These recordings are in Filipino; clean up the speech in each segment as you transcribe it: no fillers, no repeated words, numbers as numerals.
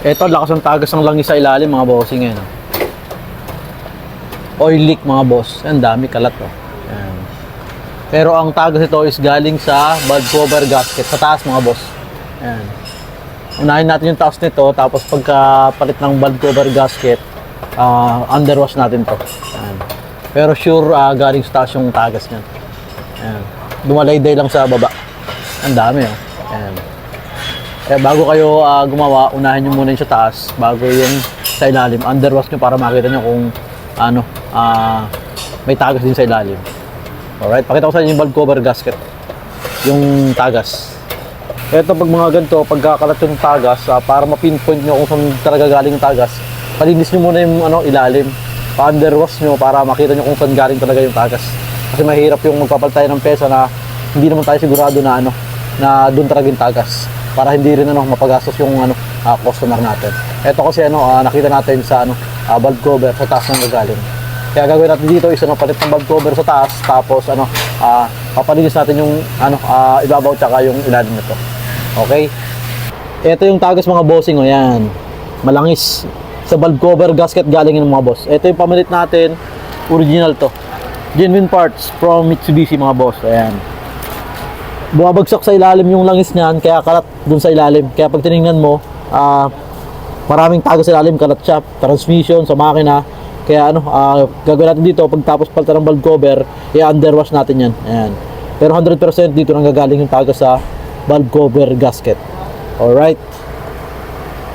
Ito, lakas ng tagas ng langis sa ilalim mga bossing ngayon. Oil leak mga boss. Ang dami kalat oh. Ayan. Pero ang tagas ito is galing sa valve cover gasket sa taas mga boss. Ayan. Unahin natin yung taas nito, tapos pagka palit ng valve cover gasket, underwash natin to. Ayan. Pero sure galing sa taas yung tagas niyan. Ayan. Dumalayday lang sa baba. Ang dami oh. Ayan. Kaya bago kayo gumawa, unahin nyo muna yung sa taas bago yung sa ilalim. Underwash nyo para makita nyo kung ano, may tagas din sa ilalim. Alright, pakita ko sa inyo yung valve cover gasket, yung tagas. Ito pag mga ganito, pagkakalat yung tagas, para mapinpoint nyo kung saan talaga galing yung tagas, palinis nyo muna yung ilalim, pa-underwash nyo para makita nyo kung saan galing talaga yung tagas. Kasi mahirap yung magpapalit tayo ng pesa na hindi naman tayo sigurado na na doon talaga yung tagas, para hindi rin mapagastos yung customer natin. Ito kasi nakita natin sa valve cover sa taas ng gagaling. Kaya gagawin natin dito is palit ng valve cover sa taas, tapos papalinis natin yung ibabaw tsaka yung ilalim nito. Okay? Ito yung tagas mga bossing, yan. Malangis. Sa valve cover gasket galing yung mga boss. Ito yung pamalit natin, original to. Genuine parts from Mitsubishi mga boss. Ayan. Bumabagsak sa ilalim yung langis niyan, kaya kalat dun sa ilalim. Kaya pag tinignan mo, maraming tagas sa ilalim, kalat siya, transmission sa makina. Kaya gagawin natin dito, pagtapos palitan ng valve cover, i-underwash natin yan. Ayan. Pero 100% dito nang gagaling yung tagas sa valve cover gasket. Alright.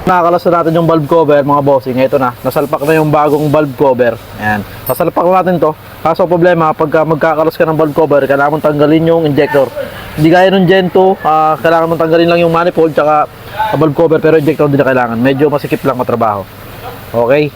Nakakalas na natin yung valve cover mga bossing. Ito na, nasalpak na yung bagong valve cover. Ayan. Nasalpak natin to. Kaso problema, pagka magkakalas ka ng valve cover, kailangan mong tanggalin yung injector. Hindi gaya ng Gen 2, kailangan mong tanggalin lang yung manifold tsaka valve cover, pero injector hindi na kailangan. Medyo masikip lang matrabaho. Okay?